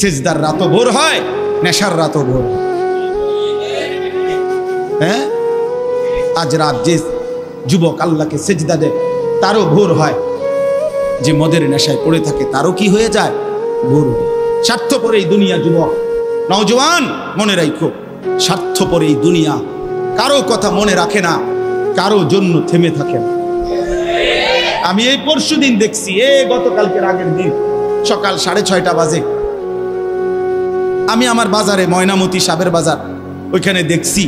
সেজদার রাতও ভোর হয়, নেশার রাতও ভোর হয়। হ্যাঁ, আজ রাত যে যুবক আল্লাহকে সেজদা দেয় তারও ভোর হয়, যে মদের নেশায় পড়ে থাকে তারও কি হয়ে যায়, ভোর। স্বার্থপর এই দুনিয়া যুবক, নওজওয়ান মনে রাখো, স্বার্থপর এই দুনিয়া, কারো কথা মনে রাখে না, কারো জন্য থেমে থাকে না। আমি এই পরশুদিন দেখছি, গতকালকের আগের দিন সকাল 6:30 বাজে আমি আমার বাজারে, ময়নামতি সাবের বাজার, ওইখানে দেখছি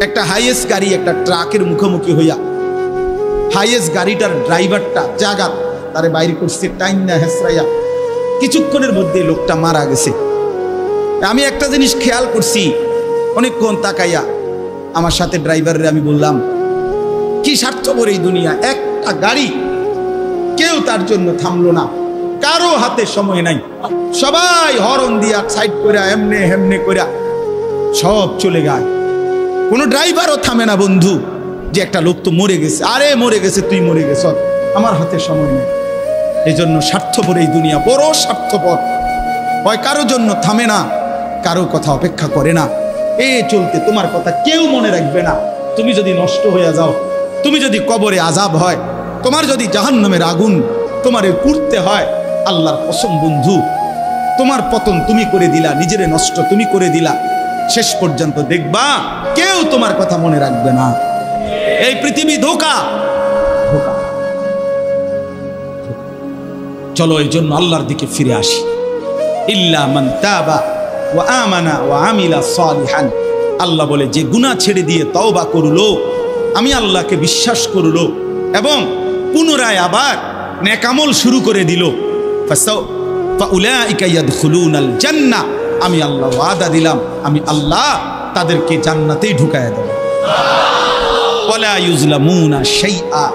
একটা হাইয়েস্ট গাড়ি একটা ট্রাকের মুখোমুখি হইয়া, হাইয়েস্ট গাড়িটার ড্রাইভারটা জায়গা তারে বাইরে করছে টাইম না হেসরাইয়া, কিছুক্ষণের মধ্যে লোকটা মারা গেছে। আমি একটা জিনিস খেয়াল করছি, অনেকক্ষণ তাকাইয়া আমার সাথে ড্রাইভারের আমি বললাম, কি স্বার্থপর এই দুনিয়া, একটা গাড়ি কেউ তার জন্য থামলো না, কারো হাতে সময় নাই, সবাই হর্ন দিয়া সাইড করে এমনে হেমনে করে সব চলে যায়, কোনো ড্রাইভারও থামে না বন্ধু, যে একটা লোক তো মরে গেছে, আরে মরে গেছে, তুই মরে গেছ, আমার হাতে সময় নেই। এই জন্য স্বার্থপর এই দুনিয়া, বড় স্বার্থপর, হয় কারো জন্য থামে না, কারো কথা অপেক্ষা করে না, চলতে তোমার কথা কেউ মনে রাখবে না। তুমি যদি নষ্ট হয়ে যাও, তুমি যদি কবরে আযাব হয়, তোমার যদি জাহান্নামের আগুন তোমারে পুড়তে হয়, আল্লাহর কসম বন্ধু, তোমার পতন তুমি করে দিলা, নিজেরে নষ্ট তুমি করে দিলা, শেষ পর্যন্ত দেখবা কেউ তোমার কথা মনে রাখবে না। এই পৃথিবী ধোঁকা। চলো এই জন্য আল্লাহর দিকে ফিরে আসি। ইল্লা মান তাবা ওয়া আমানা ওয়া আমিলা সালিহান, আল্লাহ বলে যে গুনাহ ছেড়ে দিয়ে তওবা করলো, আমি আল্লাহকে বিশ্বাস করলো এবং পুনরায় আবার নেক আমল শুরু করে দিল, ফাউলাইকা ইয়াদখুলুনাল জান্নাহ, আমি আল্লাহ ওয়াদা দিলাম, আমি আল্লাহ তাদেরকে জান্নাতেই ঢুকায়া দেব। ওয়ালা ইউজলামুনা শাইআ,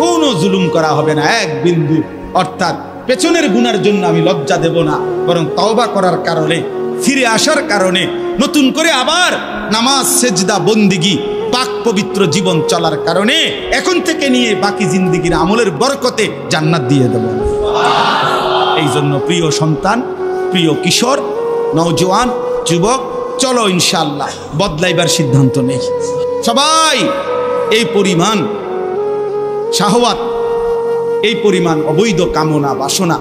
কোনো জুলুম করা হবে না এক বিন্দু, অর্থাৎ পেছনের গুনার জন্য আমি লজ্জা দেব না, বরং তওবা করার কারণে, ফিরে আসার কারণে, নতুন করে আবার নামাজ সেজদা বন্দিগি পাক পবিত্র জীবন চলার কারণে এখন থেকে নিয়ে বাকি জিন্দেগির আমলের বরকতে জান্নাত দিয়ে দেব। এই জন্য প্রিয় সন্তান, প্রিয় কিশোর, নওজওয়ান, যুবক, চলো ইনশাআল্লাহ বদলাইবার সিদ্ধান্ত নেই। সবাই এই পরিমাণ শাহওয়াত, এই পরিমাণ অবৈধ কামনা বাসনা,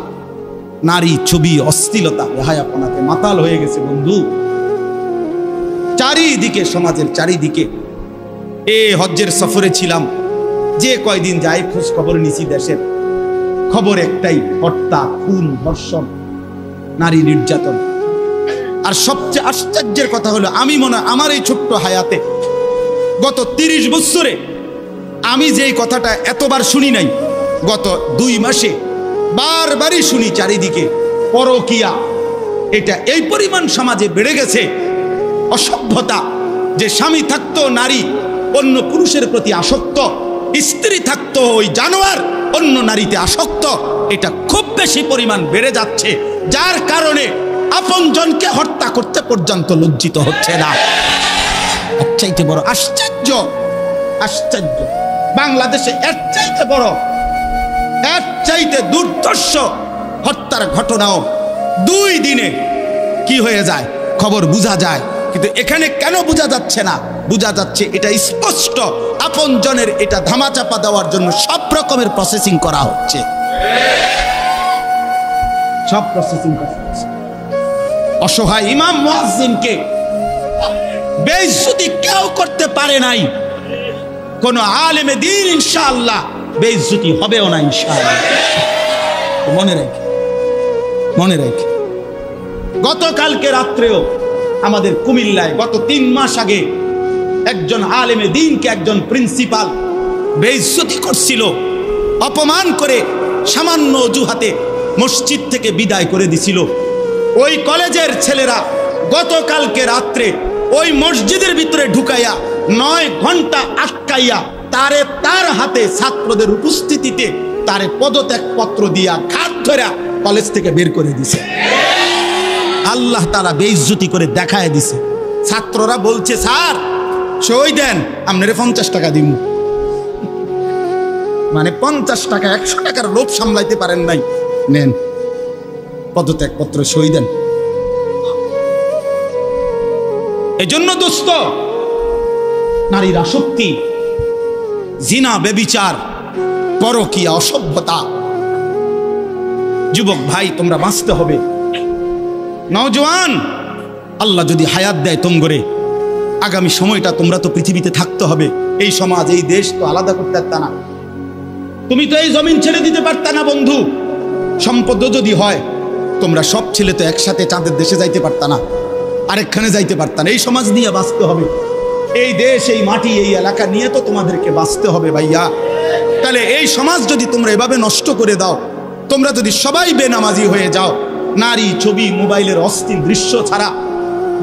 নারী ছবি, অশ্লীলতা, বেহায়াপনাতে মাতাল হয়ে গেছে বন্ধু চারিদিকে, সমাজের চারিদিকে। হজ্জের সফরে ছিলাম, যে কয়দিন যাই খোঁজ খবর নিছি, দেশের খবর একটাই, হত্যা, খুন, ধর্ষণ, নারী নির্যাতন। আর সবচেয়ে আশ্চর্যের কথা হলো, আমি মনে হয় আমার এই ছোট্ট হায়াতে গত 30 বছরে আমি যেই কথাটা এতবার শুনি নাই, গত 2 মাসে বারবারই শুনি চারিদিকে পরকিয়া। এটা এই পরিমাণ সমাজে বেড়ে গেছে, অসভ্যতা, যে স্বামী থাকতো নারী অন্য পুরুষের প্রতি আসক্ত, স্ত্রী থাকতো ওই জানোয়ার অন্য নারীতে আসক্ত, এটা খুব বেশি পরিমাণ বেড়ে যাচ্ছে, যার কারণে আপনজনকে হত্যা করতে পর্যন্ত লজ্জিত হচ্ছে না। এর চাইতে বড় আশ্চর্য, আশ্চর্য বাংলাদেশে এর চাইতে বড়, এর চাইতে দুর্ধর্ষ হত্যার ঘটনাও 2 দিনে কি হয়ে যায় খবর বোঝা যায়, কিন্তু এখানে কেন বোঝা যাচ্ছে না? বোঝা যাচ্ছে এটা স্পষ্ট আপনজনের এটা ধামাচাপা দেওয়ার জন্য সব রকমের প্রসেসিং করা হচ্ছে, সব প্রসেসিং করা হচ্ছে। অসহায় ইমাম মুয়াজ্জিনকে বেইজ্জতি কেউ করতে পারে নাই, কোন আলেমে দ্বীন ইনশাআল্লাহ বেইজ্জতি হবেও না ইনশাআল্লাহ। মনে রেখে, মনে রেখে, গতকালকে রাত্রেও আমাদের কুমিল্লায় গত 3 মাস আগে একজন আলেমে দ্বীনকে একজন প্রিন্সিপাল বেইজ্জতি করছিল, অপমান করে সামান্য অজুহাতে মসজিদ থেকে বিদায় করে দিছিল। ওই কলেজের ছেলেরা গতকালকে রাত্রে ওই মসজিদের ভিতরে ঢুকাইয়া 9 ঘন্টা আটকাইয়া তারে তার হাতে ছাত্রদের উপস্থিতিতে তারে পদত্যাগ পত্র দিয়া ঘাট ধরে কলেজ থেকে বের করে দিছে। আল্লাহ তাআলা বেইজ্জতি করে দেখায় দিছে। ছাত্ররা বলছে, স্যার সই দেন, আপনারে 50 টাকা দিব। মানে 50 টাকা, 100 টাকার লোভ সামলাইতে পারেন নাই, নেন পদত্যাগ পত্র সই দেন। এজন্য দোস্ত, নারীর আসক্তি, জিনা, বেবিচার, পরকীয়া, অসভ্যতা, যুবক ভাই তোমরা বাঁচতে হবে। নওজোয়ান, আল্লাহ যদি হায়াত দেয় তোমগরে, আগামী সময়টা তোমরা তো পৃথিবীতে থাকতে হবে। এই সমাজ, এই দেশ তো আলাদা করতে পারতা না, তুমি তো এই জমিন ছেড়ে দিতে পারতা না বন্ধু। সম্পদ যদি হয়, তোমরা সব ছেলে তো একসাথে চাঁদের দেশে যাইতে পারতা না, আরেকখানে যাইতে পারতা না। এই সমাজ নিয়ে বাঁচতে হবে, এই দেশ, এই মাটি, এই এলাকা নিয়ে তো তোমাদেরকে বাঁচতে হবে ভাইয়া। তাহলে এই সমাজ যদি তোমরা এভাবে নষ্ট করে দাও, তোমরা যদি সবাই বেনামাজি হয়ে যাও, নারী, ছবি, মোবাইলের অস্থির দৃশ্য ছাড়া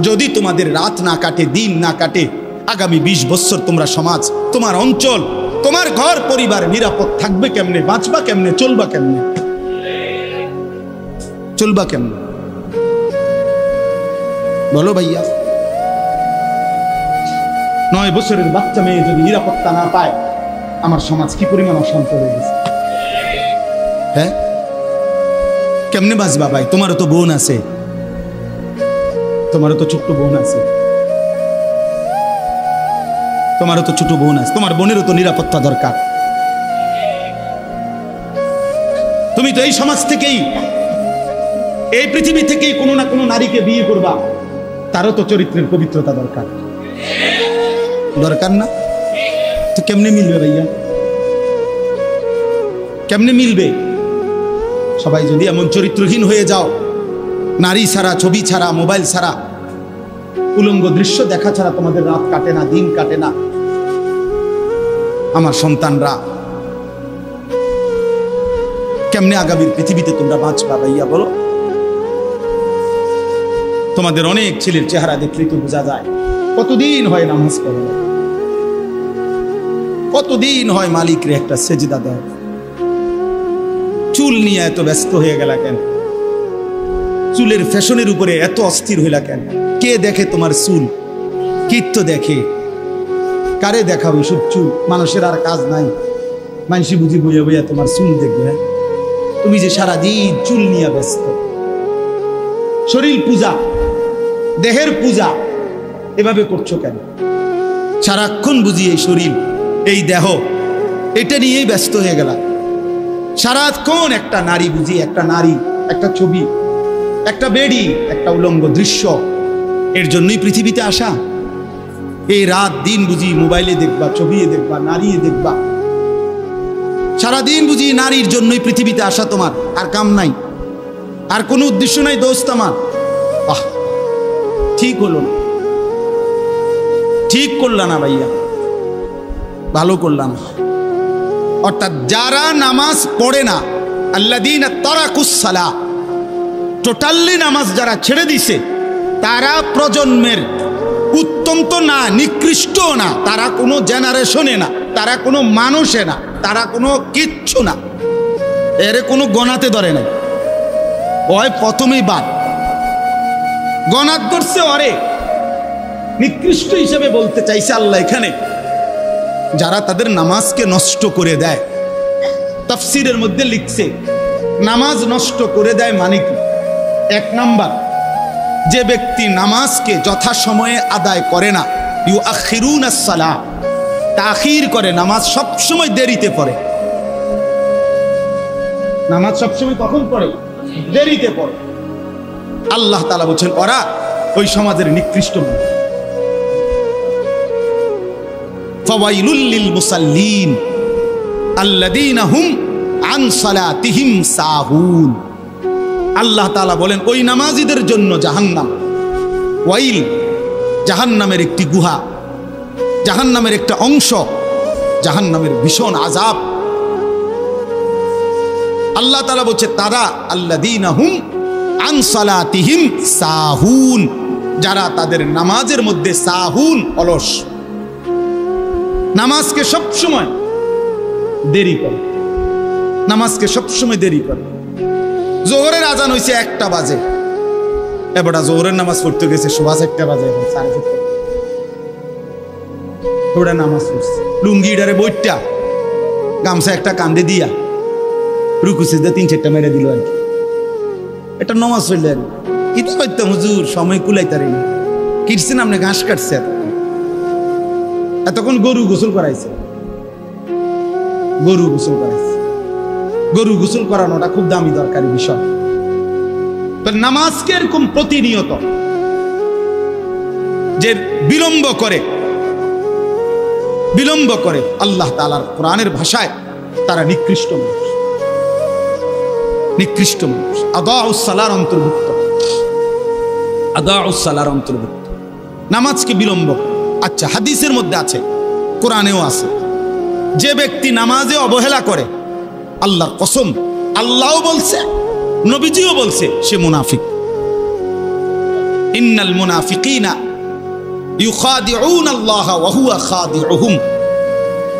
যদি তোমাদের রাত না কাটে, দিন না কাটে, আগামী 20 বছর তোমরা সমাজ, তোমার অঞ্চল, তোমার ঘর পরিবার নিরাপদ থাকবে কেমনে? বাঁচবা কেমনে? চলবা কেমনে? চলবা কেমনে বলো ভাইয়া? 9 বছরের বাচ্চা মেয়ে যদি নিরাপত্তা না পায়, আমার সমাজ কি পরিমাণ অশান্ত হয়ে গেছে। হ্যাঁ, কেমনে বাঁচবা ভাই? তোমারও তো বোন আছে, তোমারও তো ছোট্ট বোন আছে, তোমারও তো ছোট বোন আছে, তোমার বোনেরও তো নিরাপত্তা দরকার। তুমি তো এই সমাজ থেকেই, এই পৃথিবী থেকেই কোনো না কোনো নারীকে বিয়ে করবা, তারও তো চরিত্রের পবিত্রতা দরকার, দরকার না? তো কেমনে মিলবে ভাইয়া? কেমনে মিলবে? সবাই যদি এমন চরিত্রহীন হয়ে যাও, নারী ছাড়া, ছবি ছাড়া, মোবাইল ছাড়া, উলঙ্গ দৃশ্য দেখা ছাড়া তোমাদের রাত কাটে না, দিন কাটে না, আমার সন্তানরা কেমনে আগামীর পৃথিবীতে তোমরা বাঁচবা ভাইয়া বলো? তোমাদের অনেক ছেলের চেহারা দেখলে তো বোঝা যায় কতদিন হয় নামাজ পড়ে, কতদিন হয় মালিকরে একটা সেজদা দেয়। চুল নিয়ে এত ব্যস্ত হয়ে গেলা কেন? চুলের ফ্যাশনের উপরে এত অস্থির হইলা কেন? কে দেখে তোমার চুল? কীর্ত দেখে? কারে দেখাও এসব চুল? মানুষের আর কাজ নাই, মানুষই বুঝি বইয়া বইয়া তোমার চুল দেখবে। তুমি যে সারাদিন চুল নিয়ে ব্যস্ত, শরীর পূজা, দেহের পূজা এভাবে করছো কেন? সারাক্ষণ বুঝি এই শরীর, এই দেহ, এটা নিয়েই ব্যস্ত হয়ে গেলা। সারাক্ষণ একটা নারী বুঝি, একটা নারী, একটা ছবি, একটা বেডি, একটা উলঙ্গ দৃশ্য, এর জন্যই পৃথিবীতে আসা। এই রাত দিন বুঝি মোবাইলে দেখবা, ছবি দেখবা, নারী দেখবা, সারাদিন বুঝি নারীর জন্যই পৃথিবীতে আসা তোমার, আর কাম নাই, আর কোনো উদ্দেশ্য নাই দোস্ত আমার। আহ, ঠিক হলো না, ঠিক করলা না ভাইয়া, ভালো করলা না। অর্থাৎ যারা নামাজ পড়ে না, আল্লাযীনা তারাকুস সালাহ, টোটালি নামাজ যারা ছেড়ে দিছে, তারা প্রজন্মের উত্তম তো না, নিকৃষ্ট না, তারা কোনো জেনারেশনে না, তারা কোনো মানুষে না, তারা কোনো কিচ্ছু না, এর কোনো গণাতে ধরে না। ওই প্রথমেই বাদ গণাত করছে, ওরে নিকৃষ্ট হিসেবে বলতে চাইছে আল্লাহ এখানে। যারা তাদের নামাজকে নষ্ট করে দেয়, তাফসীরের মধ্যে লিখছে নামাজ নষ্ট করে দেয় মানে কি? 1 নাম্বার, যে ব্যক্তি নামাজকে যথাসময়ে আদায় করে না, ইউআখিরুনাস সালাহ, তাখির করে, নামাজ সবসময় দেরিতে পড়ে। নামাজ সবসময় কখন পড়ে? দেরিতে পড়ে। আল্লাহ তাআলা বলেন ওরা ওই সমাজের নিকৃষ্ট মানুষ। ফাওয়াইলুল লিল মুসাল্লিন আল্লাযীনা হুম আন সালাতিহিম সাহুন। আল্লাহ তাআলা বলেন ওই নামাজীদের জন্য জাহান্নাম। ওয়াইল, জাহান্নামের একটি গুহা, জাহান্নামের একটা অংশ, জাহান্নামের ভীষণ আযাব। আল্লাহ তাআলা বলছে তারা আল্লাযীনা হুম আন সালাতিহিম সাহুন, যারা তাদের নামাজের মধ্যে সাহুন, অলস, নামাজকে সবসময় দেরি করে, নামাজকে সবসময় দেরি করে। জোহরের আজান হয়েছে 1টা বাজে, এবারটা জোহরের নামাজ পড়তে গেছে 1:15 বাজে, 4:30 ওটা নামাজ পড়ছে, লুঙ্গিটারে বইটা গামছা একটা কান্দে দিয়া রুকু সিজদা 3-4টা মেরে দিল আর কি। এটা নামাজ পড়লেন, এটা করতাম হুজুর, সময় কুলাইতারি না, কিটছেন আপনি ঘাস কাটছে এতক্ষণ গরু গোসল করাইছে, গরু গোসল করাইছে। গরু গোসল করানোটা খুব দামি দরকারি বিষয়। নামাজকে এরকম প্রতিনিয়ত যে বিলম্ব করে আল্লাহ তাআলার কোরআনের ভাষায় তারা নিকৃষ্ট মানুষ, নিকৃষ্ট মানুষ। আদাউস সালার অন্তর্ভুক্ত, আদাউস সালার অন্তর্ভুক্ত নামাজকে বিলম্ব। আচ্ছা, হাদিসের মধ্যে আছে, কোরআনেও আছে, যে ব্যক্তি নামাজে অবহেলা করে, আল্লাহর কসম, আল্লাহও বলছে নবীজিও বলছে, সে মুনাফিক। ইন্নাল মুনাফিকিনা ইউখাদিউনা আল্লাহ ওয়া হুয়া খাদিউহুম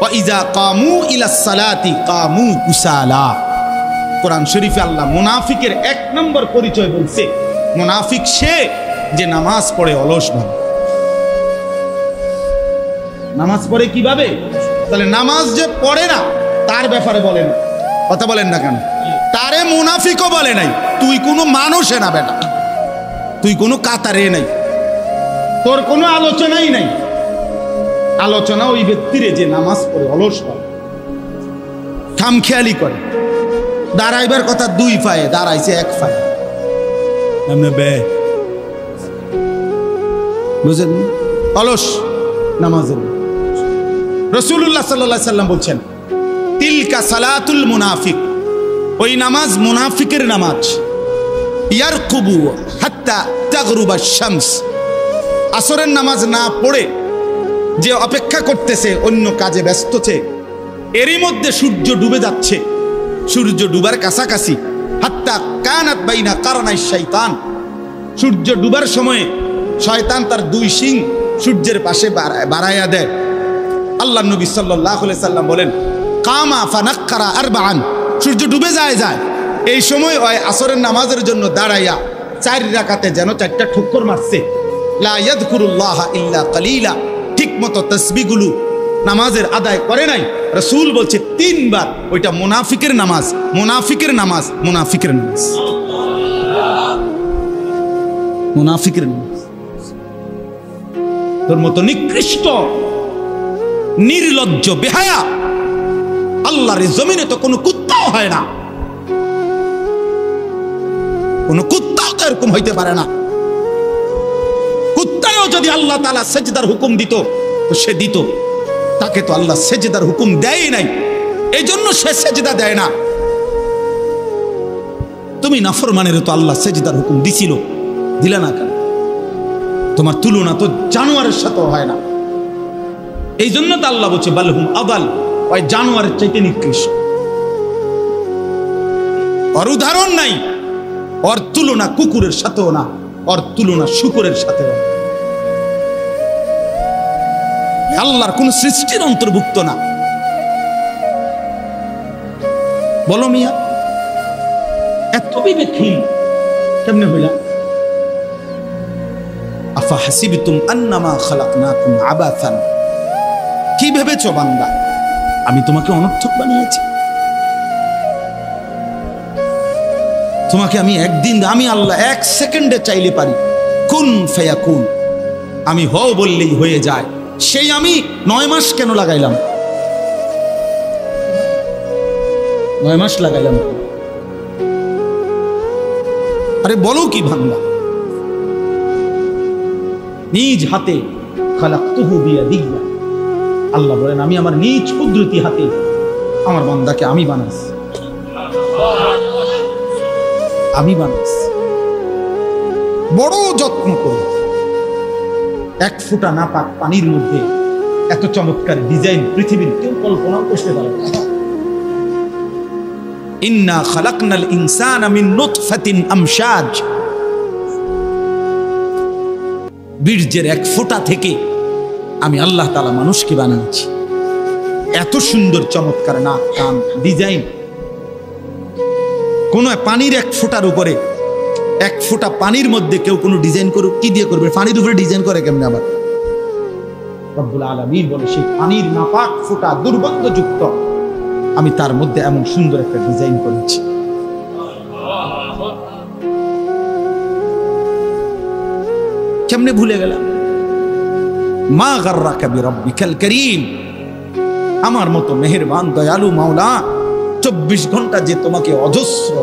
ওয়া ইযা কামু ইলাস সালাতি কামু কুসালা। কোরআন শরীফে আল্লাহ মুনাফিকের 1 নম্বর পরিচয় বলছে, মুনাফিক সে যে নামাজ পড়ে অলস ভাবে। নামাজ পড়ে কিভাবে? তাহলে নামাজ যে পড়ে না তার ব্যাপারে বলেন, কথা বলেন না কেন? তারে মুনাফিকও বলে নাই। তুই কোনো মানুষে না বেটা, তুই কোনো কাতারে নাই, তোর কোনো আলোচনাই নাই। আলোচনা ওই ব্যক্তিরে যে নামাজ পড়ে অলস হয়, খামখেয়ালি করে, দাঁড়াইবার কথা 2 পায়ে, দাঁড়াইছে 1 পায়ে। বুঝলেন? অলস নামাজের। রাসূলুল্লাহ সাল্লাল্লাহু আলাইহি সাল্লাম বলছেন, তিলকা সালাতুল মুনাফিক, ওই নামাজ মুনাফিকের নামাজ। ইয়ারকুবু হাত্তা তাগরুবা শামস, আসরের নামাজ না পড়ে যে অপেক্ষা করতেছে, অন্য কাজে ব্যস্ত আছে, এরই মধ্যে সূর্য ডুবে যাচ্ছে, সূর্য ডুবার কাছাকাছি। হাত্তা কানাত বাইনা কারনাই শাইতান, সূর্য ডুবার সময় শয়তান তার 2 শিং সূর্যের পাশে বাড়াইয়া দেয়। আল্লাহ নবী সাল্লাল্লাহু আলাইহি সাল্লাম বলেন, কামা ফানাক্কারা আরবাআন, সূর্য ডুবে যায়, এই সময় ওই আসরের নামাজের জন্য দাঁড়াইয়া 4 রাকাতে যেন 4টা ঠুক্কর মারছে। লা ইয়াযকুরুল্লাহ ইল্লা কালিলা, ঠিক মতো তাসবিহগুলো নামাজের আদায় করে নাই। রাসূল বলছে 3 বার, ওইটা মুনাফিকের নামাজ, মুনাফিকের নামাজ, মুনাফিকের নামাজ, মুনাফিকের নামাজ। তোর মতো নিকৃষ্ট নির্লজ্জ বেহায়া আল্লাহর জমিনে তো কোনো কুত্তাও হয় না, কোনো কুত্তাও তো এরকম হইতে পারে না। কুত্তাও যদি আল্লাহ তাআলা সেজদার হুকুম দিত তো সে দিত, তাকে তো আল্লাহ সেজদার হুকুম দেয় নাই, এই জন্য সে সেজদা দেয় না। তুমি নাফরমানের তো আল্লাহ সেজদার হুকুম দিছিল, দিলা না কেন? তোমার তুলনা তো জানোয়ারের সাথে হয় না, এই জন্য তো আল্লাহ বলছে বালহুম আদাল, ওই জানোয়ারের চাইতে নিকৃষ্ট। ওর উদাহরণ নাই, ওর তুলনা কুকুরের সাথেও না, ওর তুলনা শুকরের সাথেও। আল্লাহর কোন সৃষ্টির অন্তর্ভুক্ত না। বলো মিয়া, এত বিবেকহীন কেমনে হইলা? আফা হাসিবতুম আন্নামা খালাকনাকুম আবাসান, কি ভেবেছো বান্দা আমি তোমাকে অনর্থক বানিয়েছি? তোমাকে আমি একদিন, আমি আল্লাহ 1 সেকেন্ডে চাইলে পারি, কুন ফায়াকুন, আমি হও বললেই হয়ে যায়। সেই আমি 9 মাস কেন লাগাইলাম? 9 মাস লাগাইলাম। আরে বলো কি বান্দা? নিজ হাতে খালাকতুহু বিয়াদিয়া, আল্লাহ বলেন আমি আমার নিজ কুদরতি হাতে আমার বান্দাকে আমি বানাইছি, আমি বানাইছি বড় যত্ন করে। 1 ফোঁটা নাপাক পানির মধ্যে এত চমৎকার ডিজাইন পৃথিবীর কেউ কল্পনাও করতে পারে না। ইন্না খালাকনাল ইনসানা মিন নুতফাতিন আমশাজ, বীর্যের 1 ফোঁটা থেকে আমি আল্লাহ তাআলা মানুষকে বানিয়েছি। এত সুন্দর চমৎকার নাক কান ডিজাইন। কোন পানির 1 ফোঁটার উপরে, 1 ফোঁটা পানির মধ্যে কেউ কোনো ডিজাইন করুক, কি দিয়ে করবে? পানির উপরে ডিজাইন করে কেমনে? আবার রব্বুল আলামিন বলে সেই পানির নাপাক ফোঁটা দুর্গন্ধযুক্ত, আমি তার মধ্যে এমন সুন্দর একটা ডিজাইন করেছি। কেমনে ভুলে গেলাম? মা গাররাকা বিরাব্বিকাল কারীম, আমার মতো মেহেরবান দয়ালু মাওলা 24 ঘন্টা যে তোমাকে অজস্র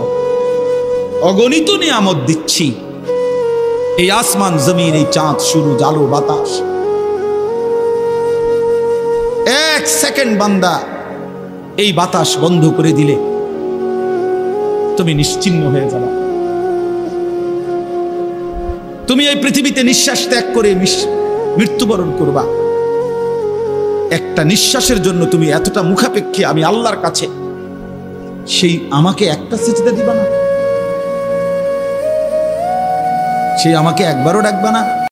অগণিত নিয়ামত দিচ্ছি, এই আসমান জমিন, এই চাঁদ সূরজ আলো বাতাস, এক সেকেন্ড বান্দা এই বাতাস বন্ধ করে দিলে তুমি নিশ্চিহ্ন হয়ে যাবে। তুমি এই পৃথিবীতে নিঃশ্বাস ত্যাগ করে মৃত্যুবরণ করবা। একটা নিঃশ্বাসের জন্য তুমি এতটা মুখাপেক্ষী আমি আল্লাহর কাছে, সেই আমাকে একটা সিজদা দিবা না? সেই আমাকে একবারও ডাকবা না?